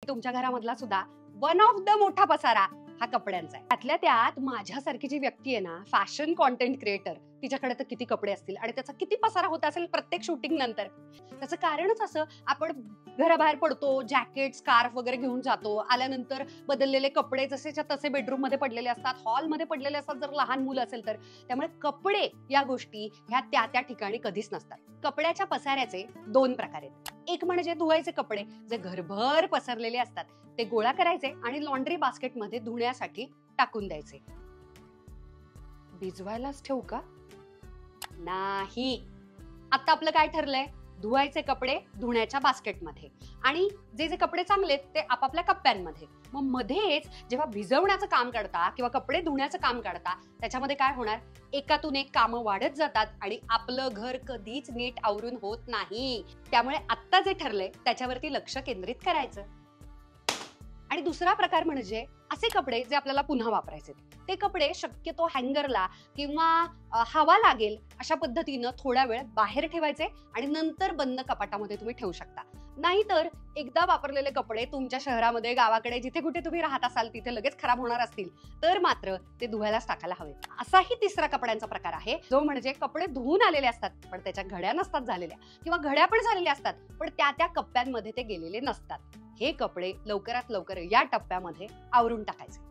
तुमच्या घरामधला सुद्धा one of the मोठा पसारा हा कपड्यांचा आहे. त्यातल्या त्यात माझ्यासारखी जी व्यक्ती आहे ना, फॅशन कॉन्टेंट क्रिएटर, तिच्याकडे तर किती कपडे असतील आणि त्याचा किती पसारा होत असेल प्रत्येक शूटिंग नंतर. त्याचं कारणच असं, आपण घराबाहेर पडतो, जॅकेट स्कार्फ वगैरे घेऊन जातो, आल्यानंतर बदललेले कपडे जसेच्या तसे बेडरूम मध्ये पडलेले असतात, हॉलमध्ये पडलेले असतात जर लहान मुलं असेल तर. त्यामुळे कपडे या गोष्टी ह्या त्या त्या ठिकाणी कधीच नसतात. कपड्याच्या पसाऱ्याचे दोन प्रकार आहेत. एक म्हणजे धुवायचे कपडे जे घरभर पसरलेले असतात, ते गोळा करायचे आणि लॉन्ड्री बास्केटमध्ये धुण्यासाठी टाकून द्यायचे. भिजवायलाच ठेवू का? नाही. आता आपलं काय ठरलंय? धुवायचे कपडे धुण्याच्या बास्केटमध्ये आणि जे जे कपडे चांगले ते आपापल्या कप्प्यांमध्ये. मग मध्येच जेव्हा भिजवण्याचं काम करता किंवा कपडे धुण्याचं काम करता, त्याच्यामध्ये काय होणार? एकातून एक कामं वाढत जातात आणि आपलं घर कधीच नीट आवरून होत नाही. त्यामुळे आत्ता जे ठरलंय त्याच्यावरती लक्ष केंद्रित करायचं. आणि दुसरा प्रकार म्हणजे असे कपडे जे आपल्याला पुन्हा वापरायचे. ते कपडे शक्यतो हँगरला किंवा हवा लागेल अशा पद्धतीनं थोडा वेळ बाहेर ठेवायचे आणि नंतर बंद कपाटामध्ये तुम्ही ठेवू शकता. नाहीतर एकदा वापरलेले कपडे तुमच्या शहरामध्ये, गावाकडे, जिथे कुठे तुम्ही राहत असाल तिथे लगेच खराब होणार असतील तर मात्र ते धुवायलाच टाकायला हवे. असाही तिसरा कपड्यांचा प्रकार आहे, जो म्हणजे कपडे धुवून आलेले असतात पण त्याच्या घड्या नसतात झालेल्या, किंवा घड्या पण झालेल्या असतात पण त्या त्या कप्प्यांमध्ये ते गेलेले नसतात. हे कपडे लवकरात लवकर या टप्प्यामध्ये आवरून टाकायचे.